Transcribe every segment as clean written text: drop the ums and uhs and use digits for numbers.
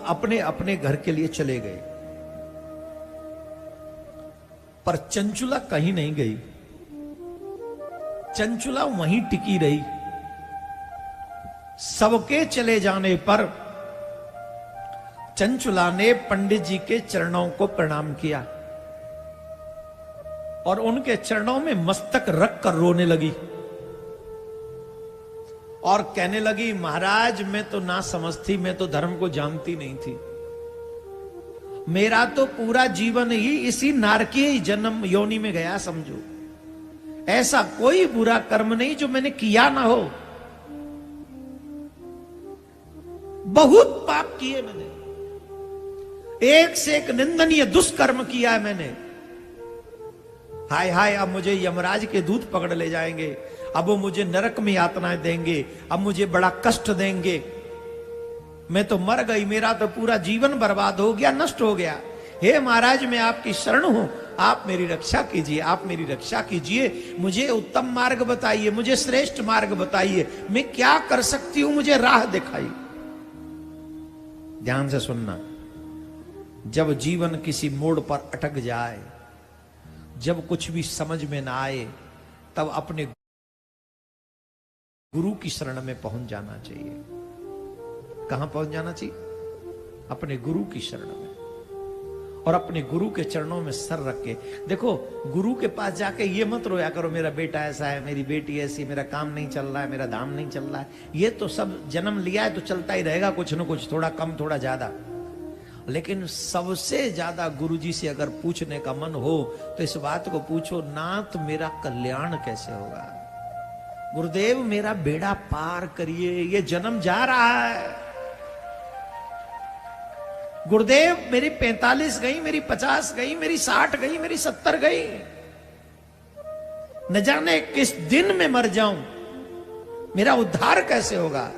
अपने अपने घर के लिए चले गए, पर चंचुला कहीं नहीं गई। चंचुला वहीं टिकी रही। सबके चले जाने पर चंचुला ने पंडित जी के चरणों को प्रणाम किया और उनके चरणों में मस्तक रख कर रोने लगी और कहने लगी, महाराज मैं तो ना समझती, मैं तो धर्म को जानती नहीं थी। मेरा तो पूरा जीवन ही इसी नारकीय जन्म योनि में गया समझो। ऐसा कोई बुरा कर्म नहीं जो मैंने किया ना हो। बहुत पाप किए मैंने, एक से एक निंदनीय दुष्कर्म किया है मैंने। हाय हाय, अब मुझे यमराज के दूत पकड़ ले जाएंगे, अब वो मुझे नरक में यातनाएं देंगे, अब मुझे बड़ा कष्ट देंगे। मैं तो मर गई, मेरा तो पूरा जीवन बर्बाद हो गया, नष्ट हो गया। हे महाराज मैं आपकी शरण हूं, आप मेरी रक्षा कीजिए, आप मेरी रक्षा कीजिए। मुझे उत्तम मार्ग बताइए, मुझे श्रेष्ठ मार्ग बताइए, मैं क्या कर सकती हूं, मुझे राह दिखाइए। ध्यान से सुनना, जब जीवन किसी मोड़ पर अटक जाए, जब कुछ भी समझ में ना आए, तब अपने गुरु की शरण में पहुंच जाना चाहिए। कहां पहुंच जाना चाहिए? अपने गुरु की शरण में। और अपने गुरु के चरणों में सर रख के देखो, गुरु के पास जाके ये मत रोया करो, मेरा बेटा ऐसा है, मेरी बेटी ऐसी, मेरा काम नहीं चल रहा है, मेरा धाम नहीं चल रहा है। ये तो सब जन्म लिया है तो चलता ही रहेगा, कुछ न कुछ, थोड़ा कम थोड़ा ज्यादा। लेकिन सबसे ज्यादा गुरुजी से अगर पूछने का मन हो तो इस बात को पूछो, नाथ मेरा कल्याण कैसे होगा? गुरुदेव मेरा बेड़ा पार करिए, ये जन्म जा रहा है। गुरुदेव मेरी 45 गई, मेरी 50 गई, मेरी 60 गई, मेरी 70 गई, न जाने किस दिन में मर जाऊं, मेरा उद्धार कैसे होगा?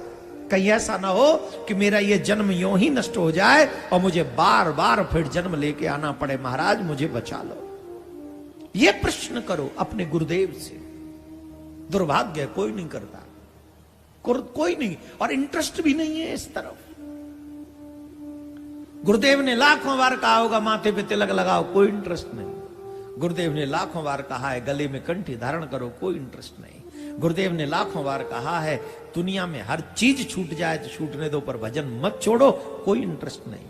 कहीं ऐसा ना हो कि मेरा ये जन्म यूं ही नष्ट हो जाए और मुझे बार बार फिर जन्म लेके आना पड़े। महाराज मुझे बचा लो। ये प्रश्न करो अपने गुरुदेव से। दुर्भाग्य कोई नहीं करता, कोई नहीं, और इंटरेस्ट भी नहीं है इस तरफ। गुरुदेव ने लाखों बार कहा होगा माथे पे तिलक लगाओ, कोई इंटरेस्ट नहीं। गुरुदेव ने लाखों बार कहा है गले में कंठी धारण करो, कोई इंटरेस्ट नहीं। गुरुदेव ने लाखों बार कहा है दुनिया में हर चीज छूट जाए तो छूटने दो, पर भजन मत छोड़ो, कोई इंटरेस्ट नहीं।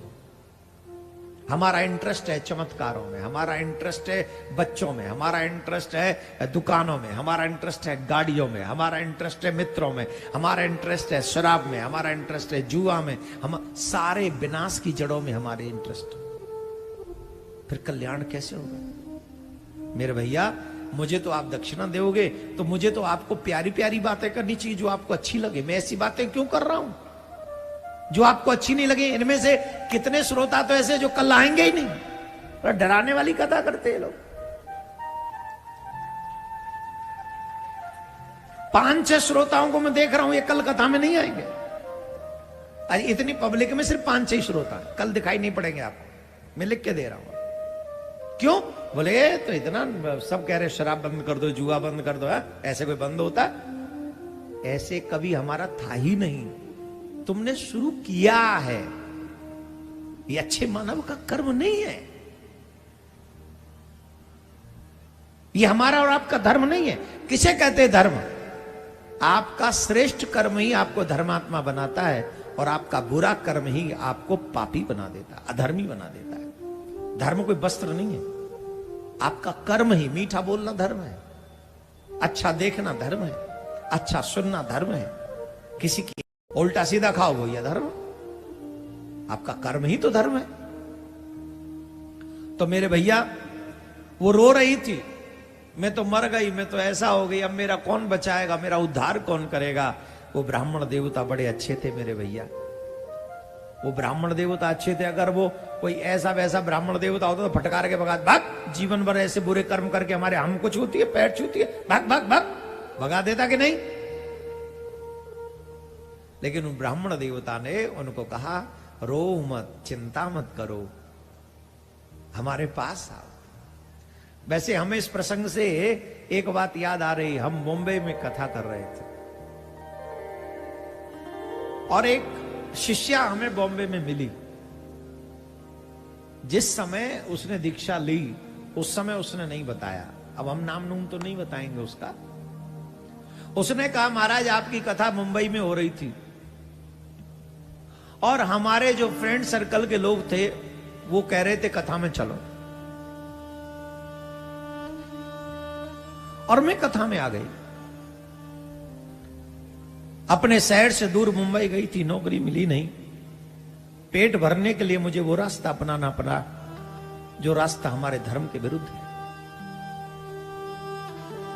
हमारा इंटरेस्ट है चमत्कारों में, हमारा इंटरेस्ट है बच्चों में, हमारा इंटरेस्ट है दुकानों में, हमारा इंटरेस्ट है गाड़ियों में, हमारा इंटरेस्ट है मित्रों में, हमारा इंटरेस्ट है शराब में, हमारा इंटरेस्ट है जुआ में, हम सारे विनाश की जड़ों में हमारे इंटरेस्ट। फिर कल्याण कैसे होगा? मेरे भैया मुझे तो आप दक्षिणा दोगे तो मुझे तो आपको प्यारी प्यारी बातें करनी चाहिए जो आपको अच्छी लगे। मैं ऐसी बातें क्यों कर रहा हूं जो आपको अच्छी नहीं लगे? इनमें से कितने श्रोता तो ऐसे जो कल आएंगे ही नहीं, और डराने वाली कथा करते हैं लोग। 5-6 श्रोताओं को मैं देख रहा हूं ये कल कथा में नहीं आएंगे। अरे इतनी पब्लिक में सिर्फ 5-6 श्रोता कल दिखाई नहीं पड़ेंगे आपको, मैं लिख के दे रहा हूं। क्यों? बोले तो इतना सब कह रहे शराब बंद कर दो, जुआ बंद कर दो, है? ऐसे कोई बंद होता? ऐसे कभी हमारा था ही नहीं, तुमने शुरू किया है। ये अच्छे मानव का कर्म नहीं है, ये हमारा और आपका धर्म नहीं है। किसे कहते हैं धर्म? आपका श्रेष्ठ कर्म ही आपको धर्मात्मा बनाता है और आपका बुरा कर्म ही आपको पापी बना देता है, अधर्मी बना देता है। धर्म कोई वस्त्र नहीं है, आपका कर्म ही। मीठा बोलना धर्म है, अच्छा देखना धर्म है, अच्छा सुनना धर्म है, किसी की उल्टा सीधा खाओ वो यह धर्म। आपका कर्म ही तो धर्म है। तो मेरे भैया वो रो रही थी, मैं तो मर गई, मैं तो ऐसा हो गई, अब मेरा कौन बचाएगा, मेरा उद्धार कौन करेगा? वो ब्राह्मण देवता बड़े अच्छे थे मेरे भैया, वो ब्राह्मण देवता अच्छे थे। अगर वो कोई ऐसा वैसा ब्राह्मण देवता होता तो फटकार के भगा, भाग, जीवन भर ऐसे बुरे कर्म करके हमारे हमको छूती है, पैर छूती है, भाग भाग भाग, भगा देता कि नहीं? लेकिन उन ब्राह्मण देवता ने उनको कहा, रो मत, चिंता मत करो, हमारे पास आओ। वैसे हमें इस प्रसंग से एक बात याद आ रही, हम मुंबई में कथा कर रहे थे और एक शिष्या हमें बॉम्बे में मिली। जिस समय उसने दीक्षा ली उस समय उसने नहीं बताया। अब हम नाम नूम तो नहीं बताएंगे उसका। उसने कहा महाराज आपकी कथा मुंबई में हो रही थी और हमारे जो फ्रेंड सर्कल के लोग थे वो कह रहे थे कथा में चलो, और मैं कथा में आ गई। अपने शहर से दूर मुंबई गई थी, नौकरी मिली नहीं, पेट भरने के लिए मुझे वो रास्ता अपनाना पड़ा जो रास्ता हमारे धर्म के विरुद्ध है।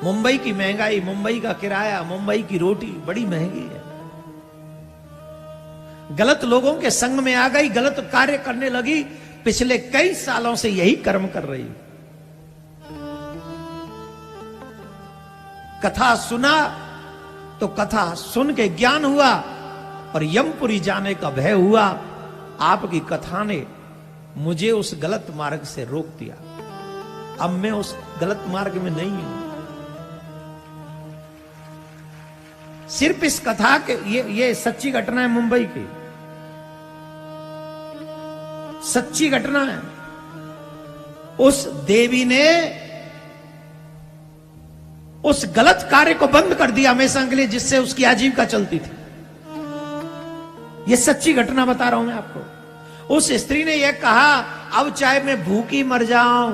मुंबई की महंगाई, मुंबई का किराया, मुंबई की रोटी बड़ी महंगी है। गलत लोगों के संग में आ गई, गलत कार्य करने लगी। पिछले कई सालों से यही कर्म कर रही। कथा सुना तो कथा सुन के ज्ञान हुआ और यमपुरी जाने का भय हुआ। आपकी कथा ने मुझे उस गलत मार्ग से रोक दिया। अब मैं उस गलत मार्ग में नहीं हूं। सिर्फ इस कथा के ये सच्ची घटना है, मुंबई की सच्ची घटना है। उस देवी ने उस गलत कार्य को बंद कर दिया हमेशा के लिए जिससे उसकी आजीविका चलती थी। यह सच्ची घटना बता रहा हूं मैं आपको। उस स्त्री ने यह कहा अब चाहे मैं भूखी मर जाऊं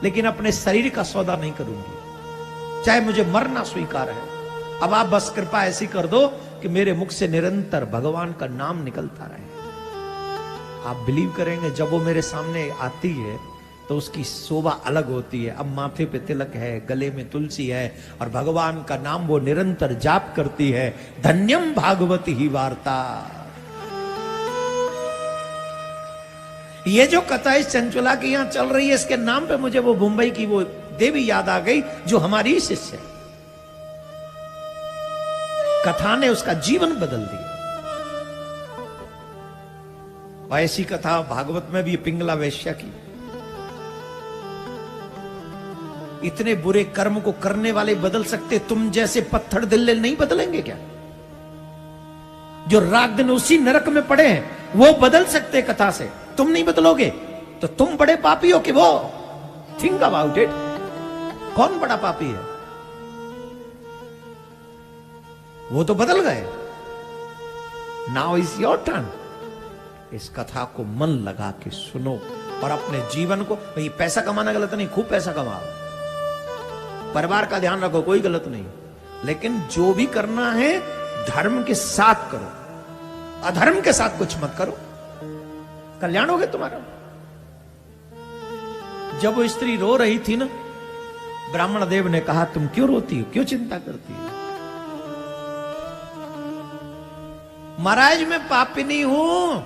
लेकिन अपने शरीर का सौदा नहीं करूंगी, चाहे मुझे मरना स्वीकार है। अब आप बस कृपा ऐसी कर दो कि मेरे मुख से निरंतर भगवान का नाम निकलता रहे। आप बिलीव करेंगे जब वो मेरे सामने आती है तो उसकी शोभा अलग होती है। अब माथे पे तिलक है, गले में तुलसी है और भगवान का नाम वो निरंतर जाप करती है। धन्यम भागवती ही वार्ता। ये जो कथा इस चंचुला की यहां चल रही है, इसके नाम पे मुझे वो मुंबई की वो देवी याद आ गई जो हमारी शिष्य है। कथा ने उसका जीवन बदल दिया। ऐसी कथा भागवत में भी पिंगला वैश्या की। इतने बुरे कर्म को करने वाले बदल सकते, तुम जैसे पत्थर दिल नहीं बदलेंगे क्या? जो रात दिन उसी नरक में पड़े हैं वो बदल सकते कथा से, तुम नहीं बदलोगे तो तुम बड़े पापी हो कि वो? Think about it. कौन बड़ा पापी है? वो तो बदल गए। Now is your turn. इस कथा को मन लगा के सुनो और अपने जीवन को, भाई पैसा कमाना गलत नहीं, खूब पैसा कमाओ, परिवार का ध्यान रखो, कोई गलत नहीं, लेकिन जो भी करना है धर्म के साथ करो, अधर्म के साथ कुछ मत करो, कल्याण होगा तुम्हारा। जब वो स्त्री रो रही थी ना, ब्राह्मण देव ने कहा तुम क्यों रोती हो, क्यों चिंता करती हो? महाराज मैं पापिनी हूं,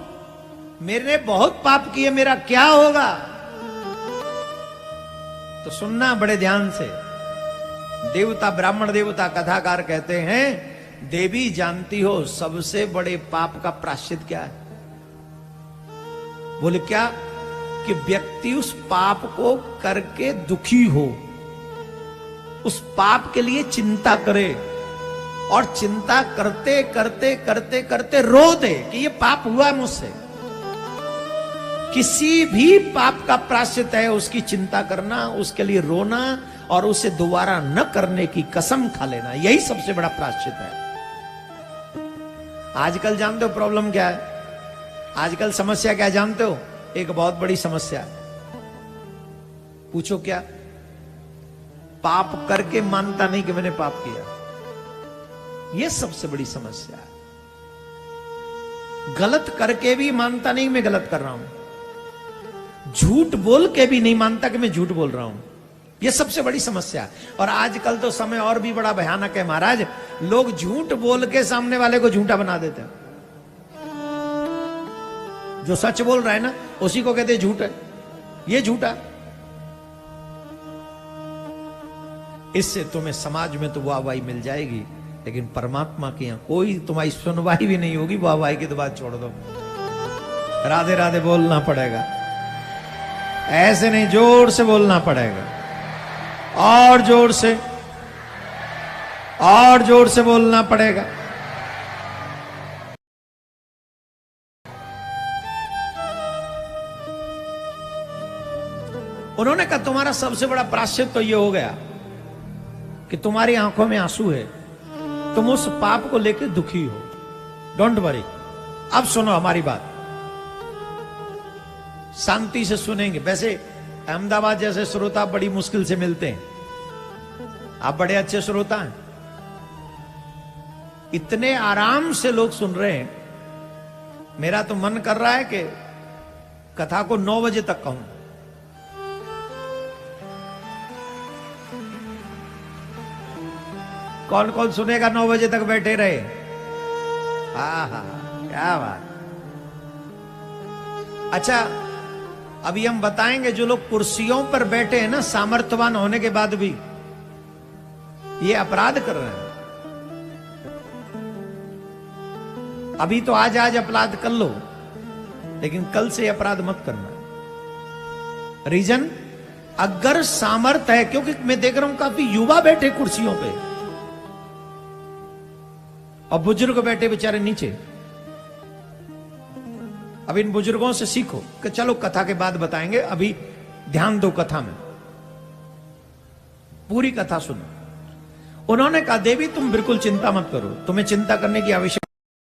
मेरे बहुत पाप किए, मेरा क्या होगा? तो सुनना बड़े ध्यान से। देवता, ब्राह्मण देवता कथाकार कहते हैं देवी जानती हो सबसे बड़े पाप का प्रायश्चित क्या है? बोले क्या? कि व्यक्ति उस पाप को करके दुखी हो, उस पाप के लिए चिंता करे और चिंता करते करते करते करते रो दे कि ये पाप हुआ मुझसे। किसी भी पाप का प्रायश्चित है उसकी चिंता करना, उसके लिए रोना और उसे दोबारा न करने की कसम खा लेना, यही सबसे बड़ा प्रायश्चित है। आजकल जानते हो प्रॉब्लम क्या है? आजकल समस्या क्या जानते हो? एक बहुत बड़ी समस्या। पूछो क्या? पाप करके मानता नहीं कि मैंने पाप किया। यह सबसे बड़ी समस्या है। गलत करके भी मानता नहीं मैं गलत कर रहा हूं, झूठ बोल के भी नहीं मानता कि मैं झूठ बोल रहा हूं। यह सबसे बड़ी समस्या है। और आजकल तो समय और भी बड़ा भयानक है महाराज, लोग झूठ बोल के सामने वाले को झूठा बना देते हैं। जो सच बोल रहा है ना उसी को कहते हैं झूठ है, ये झूठा। इससे तुम्हें समाज में तो वाहवाही मिल जाएगी, लेकिन परमात्मा के यहां कोई तुम्हारी सुनवाई भी नहीं होगी। वाहवाही की तो बात छोड़ दो, राधे राधे बोलना पड़ेगा। ऐसे नहीं, जोर से बोलना पड़ेगा, और जोर से, और जोर से बोलना पड़ेगा। उन्होंने कहा तुम्हारा सबसे बड़ा प्रायश्चित तो ये हो गया कि तुम्हारी आंखों में आंसू है, तुम उस पाप को लेकर दुखी हो। Don't worry. अब सुनो हमारी बात, शांति से सुनेंगे। वैसे अहमदाबाद जैसे श्रोता बड़ी मुश्किल से मिलते हैं, आप बड़े अच्छे श्रोता हैं, इतने आराम से लोग सुन रहे हैं। मेरा तो मन कर रहा है कि कथा को 9 बजे तक कहूं। कौन कौन सुनेगा 9 बजे तक बैठे रहे? हा, क्या बात। अच्छा, अभी हम बताएंगे जो लोग कुर्सियों पर बैठे हैं ना, सामर्थ्यवान होने के बाद भी ये अपराध कर रहे हैं। अभी तो आज अपराध कर लो, लेकिन कल से अपराध मत करना। रीजन, अगर सामर्थ्य है, क्योंकि मैं देख रहा हूं काफी युवा बैठे कुर्सियों पे और बुजुर्ग बैठे बेचारे नीचे। अब इन बुजुर्गों से सीखो कि चलो कथा के बाद बताएंगे, अभी ध्यान दो कथा में, पूरी कथा सुनो। उन्होंने कहा देवी तुम बिल्कुल चिंता मत करो, तुम्हें चिंता करने की आवश्यकता